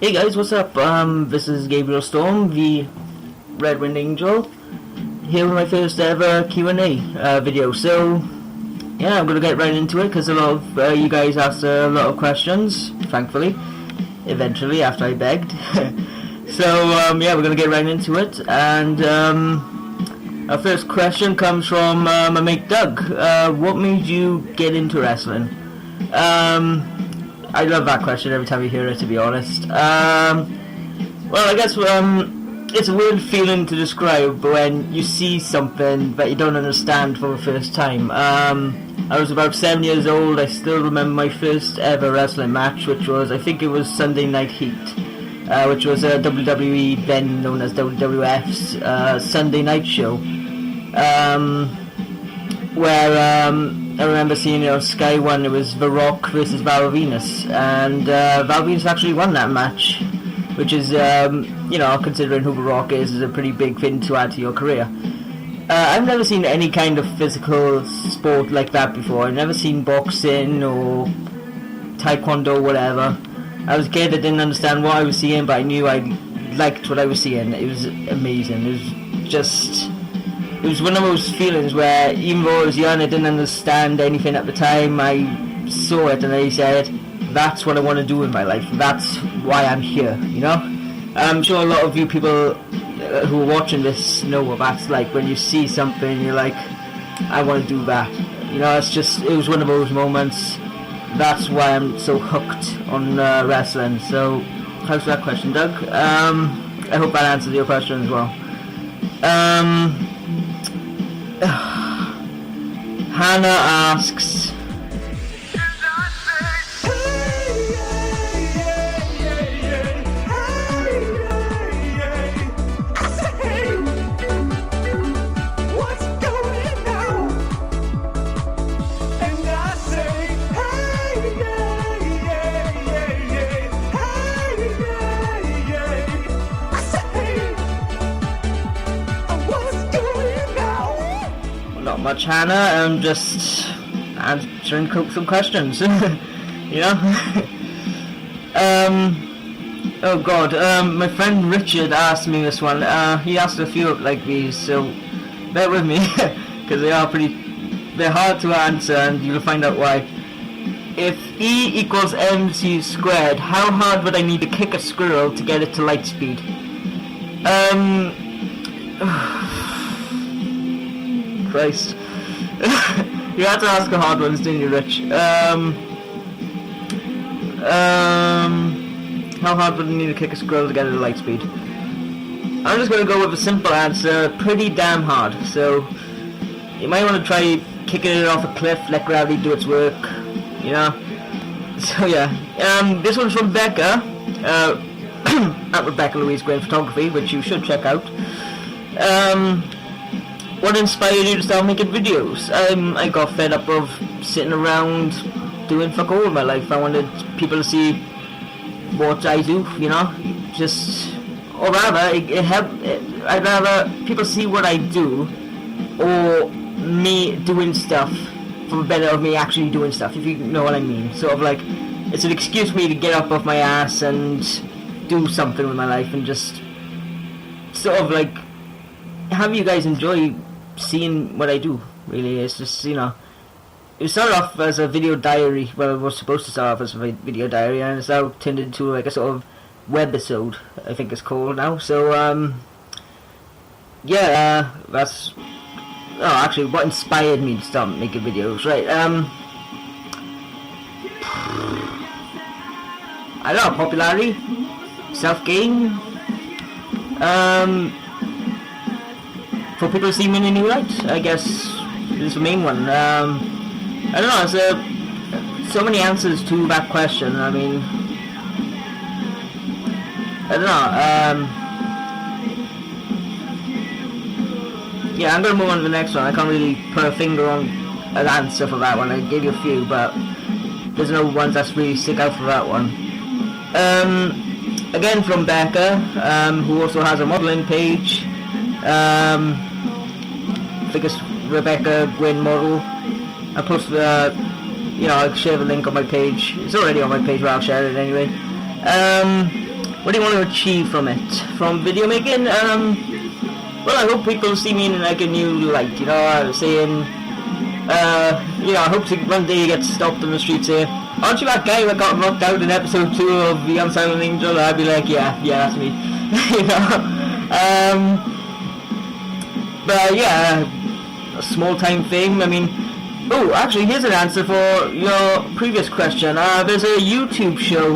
Hey guys, what's up? This is Gabrial Storm, the Red Wind Angel, here with my first ever Q&A video. So, yeah, I'm gonna get right into it because a lot of you guys asked a lot of questions, thankfully, eventually, after I begged. So, yeah, we're gonna get right into it, and our first question comes from my mate Doug. What made you get into wrestling? I love that question every time you hear it, to be honest. Well, I guess it's a weird feeling to describe when you see something that you don't understand for the first time. I was about 7 years old. I still remember my first ever wrestling match, which was, I think it was Sunday Night Heat, which was a WWE, then known as WWF's Sunday Night Show, where I remember seeing it on Sky 1. It was The Rock versus Val Venus, and Val Venus actually won that match, which is, you know, considering who The Rock is a pretty big thing to add to your career. I've never seen any kind of physical sport like that before. I've never seen boxing or taekwondo, whatever. I was a kid, I didn't understand what I was seeing, but I knew I liked what I was seeing. It was amazing. It was one of those feelings where, even though I was young, I didn't understand anything at the time. I saw it and I said, that's what I want to do in my life. That's why I'm here, you know? I'm sure a lot of you people who are watching this know what that's like. When you see something, you're like, I want to do that. You know, it was one of those moments. That's why I'm so hooked on wrestling. So, thanks for that question, Doug. I hope that answers your question as well. Hannah asks, not much, Hannah. I'm just answering some questions. You know? Oh god, my friend Richard asked me this one. He asked a few like these, so bear with me, because they're hard to answer, and you'll find out why. If E equals MC squared, how hard would I need to kick a squirrel to get it to light speed? Christ. You had to ask the hard ones, didn't you, Rich? How hard would I need to kick a squirrel to get it at light speed? I'm just going to go with a simple answer, pretty damn hard. So, you might want to try kicking it off a cliff, let gravity do its work, you know? So yeah, this one's from Becca, at Rebecca Louise Green Photography, which you should check out. What inspired you to start making videos? I got fed up of sitting around doing fuck all with my life. I wanted people to see what I do, you know? Or rather, I'd rather people see what I do, or me doing stuff for the better of me actually doing stuff, if you know what I mean. Sort of like, it's an excuse for me to get up off my ass and do something with my life, and just sort of like have you guys enjoy seeing what I do. Really, it's just, you know, it started off as a video diary. Well, it was supposed to start off as a video diary, and it's now turned into like a sort of webisode, I think it's called now. So yeah, that's actually what inspired me to start making videos, right? I don't know, popularity, self-gain, for people to see me in a new light, I guess, is the main one. I don't know, there's so many answers to that question. I mean, I don't know, yeah, I'm gonna move on to the next one. I can't really put a finger on an answer for that one. I gave you a few, but there's no ones that really stick out for that one. Again from Becca, who also has a modelling page. I think it's Rebecca Gwynn Model. I post you know, I'll share the link on my page. It's already on my page, but I'll share it anyway. what do you want to achieve from it? From video making? Well, I hope people see me in like a new light, you know, I was saying, you know, I hope to one day get stopped on the street saying, aren't you that guy that got knocked out in episode 2 of The Unsilent Angel? I'd be like, yeah, that's me. You know? But yeah, a small time fame, I mean, oh, actually, here's an answer for your previous question. There's a YouTube show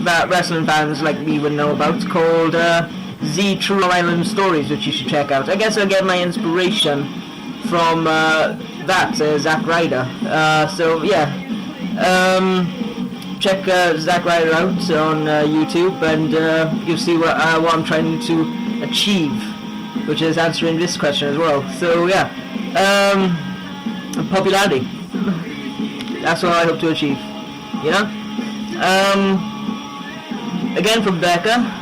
that wrestling fans like me would know about called Z True Island Stories, which you should check out. I guess I get my inspiration from that, Zack Ryder. So yeah, check Zack Ryder out on YouTube, and you'll see what I'm trying to achieve, which is answering this question as well. So yeah, popularity. That's what I hope to achieve. You know. Again from Becca.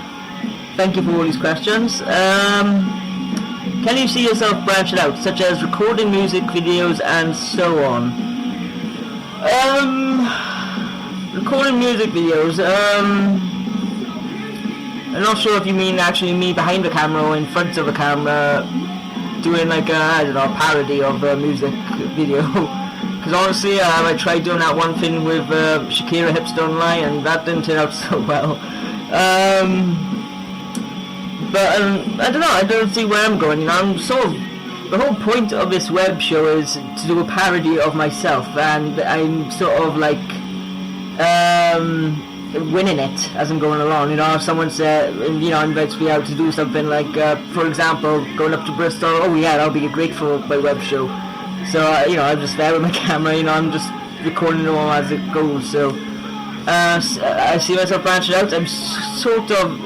Thank you for all these questions. Can you see yourself branching out, such as recording music videos and so on? Recording music videos. I'm not sure if you mean actually me behind the camera or in front of the camera, doing like a, I don't know, parody of a music video. Because honestly, I tried doing that one thing with Shakira Hips Don't Lie, and that didn't turn out so well. But I don't know, I don't see where I'm going, you know, I'm sort of, the whole point of this web show is to do a parody of myself, and I'm sort of like, winning it as I'm going along, you know, if someone you know, invites me out to do something like, for example, going up to Bristol, oh yeah, that'll be great for my web show, so, you know, I'm just there with my camera, you know, I'm just recording it all as it goes, so, I see myself branching out, I'm sort of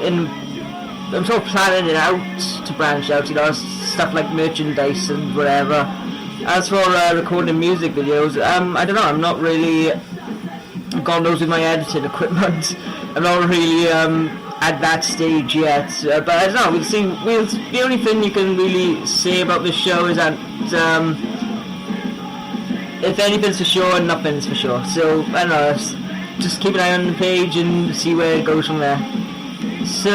planning it out to branch out, you know, stuff like merchandise and whatever. As for recording music videos, I don't know, I'm not really, God knows with my editing equipment, I'm not really at that stage yet, but I don't know, we'll see. The only thing you can really say about this show is that if anything's for sure, nothing's for sure, so I don't know, just keep an eye on the page and see where it goes from there. So,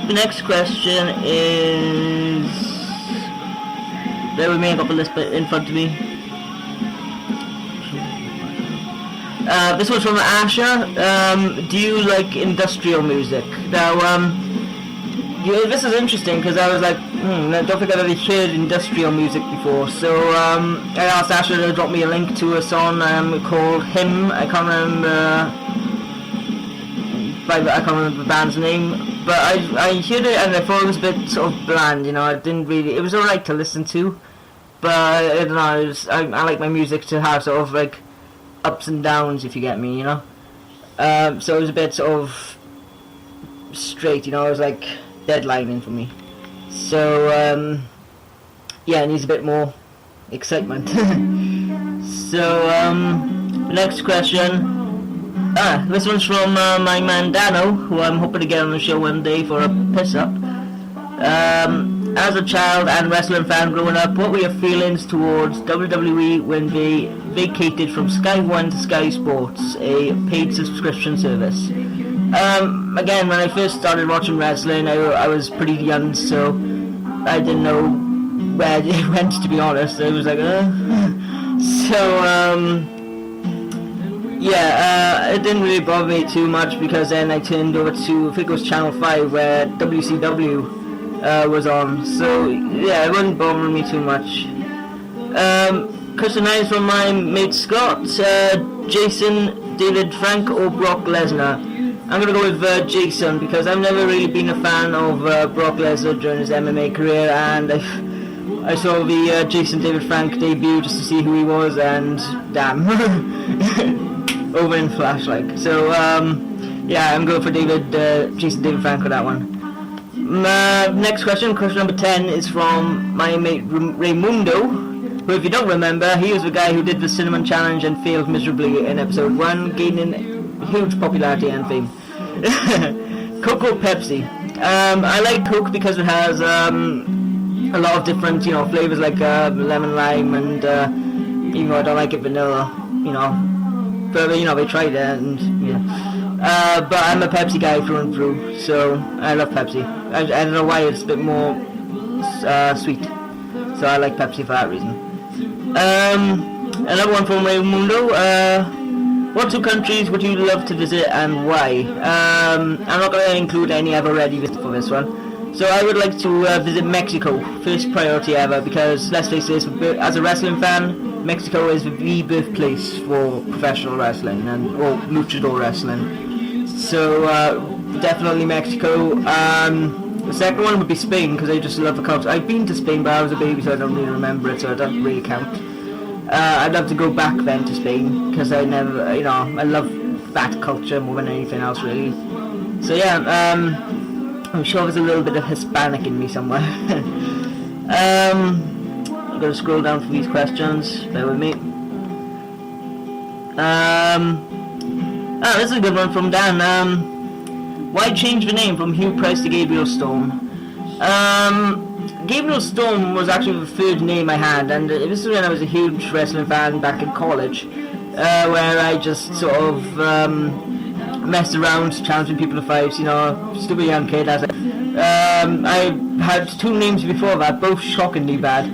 the next question is, bear with me, I've got the list in front of me. This one's from Asha. Do you like industrial music? Now, this is interesting because I was like, I don't think I've ever heard industrial music before. So I asked Asha to drop me a link to a song called Him. I can't remember the band's name, but I heard it and I thought it was a bit sort of bland, you know, I didn't really, it was alright to listen to, but I don't know, I like my music to have sort of like ups and downs, if you get me, you know, so it was a bit sort of straight, you know, it was like deadlining for me, so yeah, it needs a bit more excitement. So next question. This one's from my man Dano, who I'm hoping to get on the show one day for a piss-up. As a child and wrestling fan growing up, what were your feelings towards WWE when they vacated from Sky 1 to Sky Sports, a paid subscription service? Again, when I first started watching wrestling, I was pretty young, so I didn't know where it went, to be honest. I was like, So, yeah, it didn't really bother me too much because then I turned over to, I think it was Channel 5 where WCW was on, so yeah, it wasn't bothering me too much. Question 9 is from my mate Scott. Jason, David Frank or Brock Lesnar? I'm going to go with Jason because I've never really been a fan of Brock Lesnar during his MMA career, and I saw the Jason David Frank debut just to see who he was, and damn. Over in flash, like. So, yeah, I'm going for Jason David Frank for that one. Next question number 10, is from my mate Raymundo, who, if you don't remember, he was the guy who did the Cinnamon Challenge and failed miserably in episode 1, gaining huge popularity and fame. Coke or Pepsi? I like Coke because it has a lot of different, you know, flavors like lemon, lime, and even though I don't like it vanilla, you know. But, you know, they tried it, and, yeah. But I'm a Pepsi guy through and through, so I love Pepsi. I don't know why, it's a bit more sweet, so I like Pepsi for that reason. Another one from Raymundo. What 2 countries would you love to visit and why? I'm not going to include any I've already visited for this one. So I would like to visit Mexico, first priority ever, because let's face it, as a wrestling fan, Mexico is the birthplace for professional wrestling or luchador wrestling. So definitely Mexico. The second one would be Spain, because I just love the culture. I've been to Spain, but I was a baby, so I don't really remember it, so it doesn't really count. I'd love to go back then to Spain, because I love that culture more than anything else, really. So yeah, I'm sure there's a little bit of Hispanic in me somewhere. I'm going to scroll down for these questions, bear with me. This is a good one from Dan. Why change the name from Hugh Price to Gabrial Storm? Gabrial Storm was actually the third name I had, and this is when I was a huge wrestling fan back in college, where I just sort of messed around, challenging people to fights, stupid young kid. I had 2 names before that, both shockingly bad,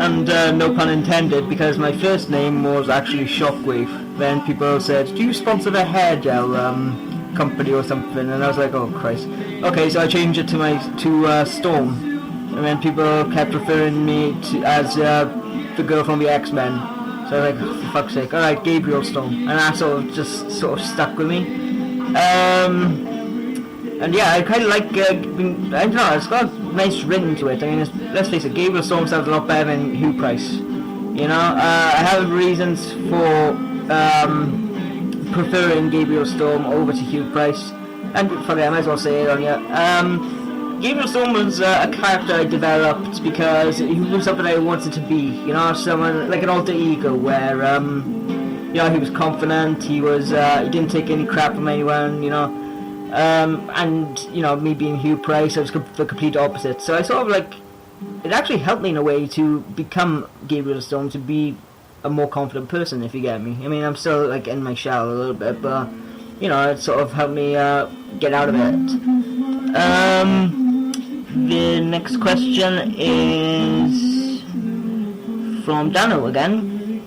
and no pun intended, because my first name was actually Shockwave. Then people said, do you sponsor the hair gel company or something? And I was like, oh Christ. Okay, so I changed it to Storm, and then people kept referring me to as the girl from the X-Men. So I was like, oh, for fuck's sake, alright, Gabriel Storm, and that sort of stuck with me. And yeah, I kind of like, I don't know, it's got a nice ring to it. I mean, let's face it, Gabriel Storm sounds a lot better than Hugh Price. I have reasons for preferring Gabriel Storm over to Hugh Price. And fuck it, I might as well say it on here. Gabriel Storm was a character I developed because he was something I wanted to be. Someone like an alter ego where he was confident. He didn't take any crap from anyone. And me being Hugh Price, I was the complete opposite. So I sort of like, it actually helped me in a way to become Gabriel Storm, to be a more confident person, if you get me. I mean, I'm still like in my shell a little bit, but it sort of helped me get out of it. The next question is from Dano again.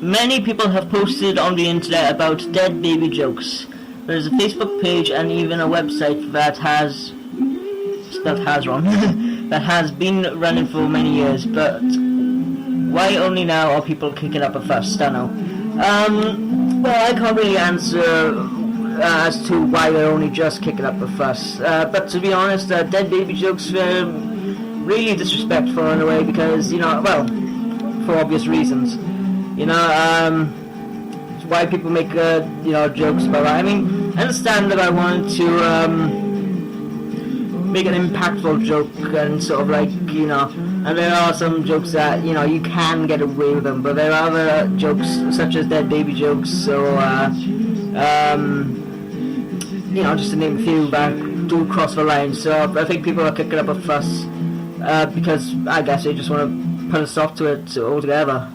Many people have posted on the internet about dead baby jokes. There's a Facebook page and even a website that has that has been running for many years, but why only now are people kicking up a fuss? Dano. Well, I can't really answer as to why they're only just kicking up a fuss. But to be honest, dead baby jokes are really disrespectful in a way, because, for obvious reasons. Why people make, jokes about that. I mean, I understand that I wanted to make an impactful joke and sort of like, and there are some jokes that, you can get away with them, but there are other jokes, such as dead baby jokes, or, just to name a few, that do cross the line. So I think people are kicking up a fuss, because I guess they just want to put a stop to it altogether.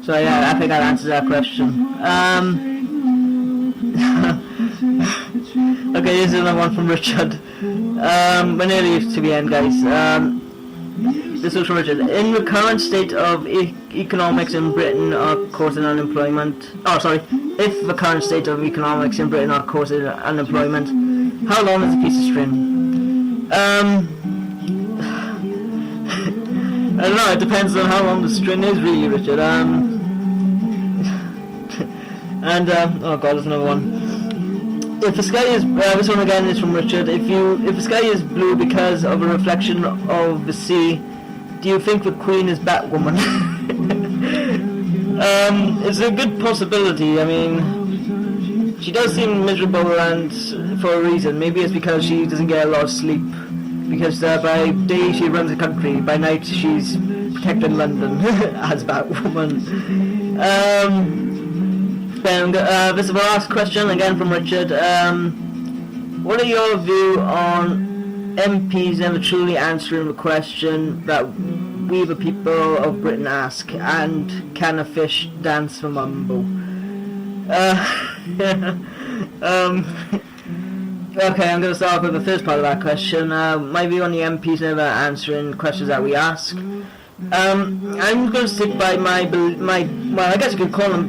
So yeah, I think that answers that question. Okay, here's another one from Richard. We're nearly to the end, guys. This is from Richard. In the current state of economics in Britain are causing unemployment... If the current state of economics in Britain are causing unemployment, how long is a piece of string? I don't know, it depends on how long the string is, really, Richard. Oh god, there's another one. If the sky is, this one again is from Richard. If the sky is blue because of a reflection of the sea, do you think the Queen is Batwoman? It's a good possibility. I mean, she does seem miserable, and for a reason. Maybe it's because she doesn't get a lot of sleep. Because by day she runs the country, by night she's protecting London as Batwoman. This is the last question, again from Richard. What are your view on MPs never truly answering the question that we the people of Britain ask, and can a fish dance for mumbo? Okay, I'm going to start off with the first part of that question. My view on the MPs never answering questions that we ask. I'm going to stick by my well, I guess you could call them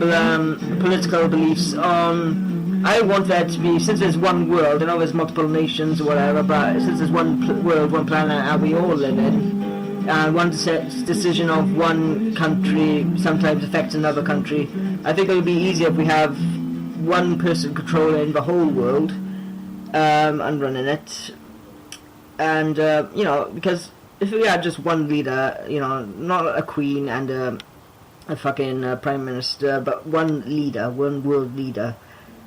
political beliefs on. I want there to be, since there's one world, I know there's multiple nations or whatever, but since there's one world, one planet that we all live in, and one decision of one country sometimes affects another country, I think it would be easier if we have one person controlling the whole world and running it. And, because if we had just one leader, not a queen and a fucking prime minister, but one leader, one world leader,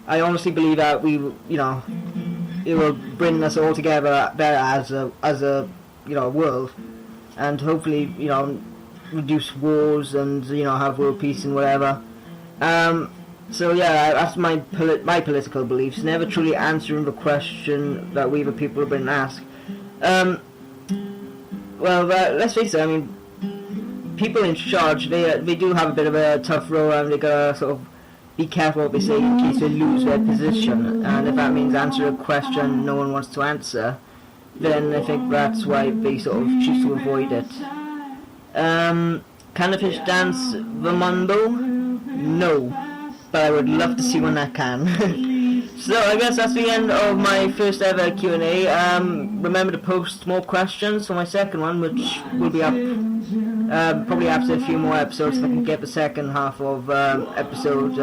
I honestly believe that it will bring us all together better as a world, and hopefully reduce wars and have world peace and whatever. So yeah, that's my political beliefs. Never truly answering the question that we the people have been asked. Well, let's face it. I mean, people in charge, they do have a bit of a tough role, and they gotta sort of be careful what they say in case they lose their position. And if that means answer a question no one wants to answer, then I think that's why they sort of choose to avoid it. Can a fish dance the mambo? No, but I would love to see one that can. So I guess that's the end of my first ever Q&A. Remember to post more questions for my second one, which will be up probably after a few more episodes, if I can get the second half of episode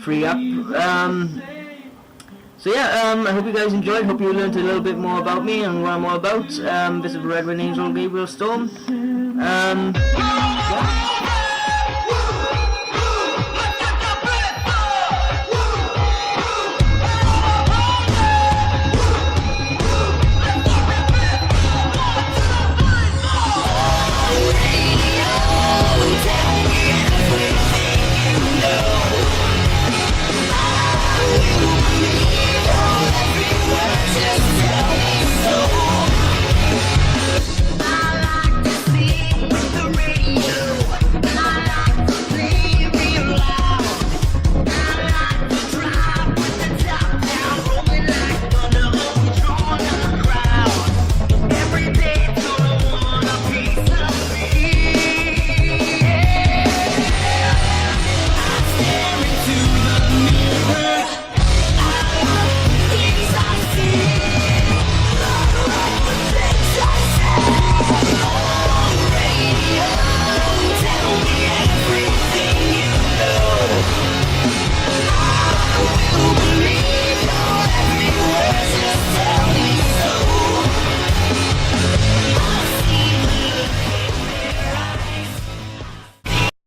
3 up. So yeah, I hope you guys enjoyed. Hope you learned a little bit more about me and what I'm all about. This is Red Wind Angel Gabriel Storm.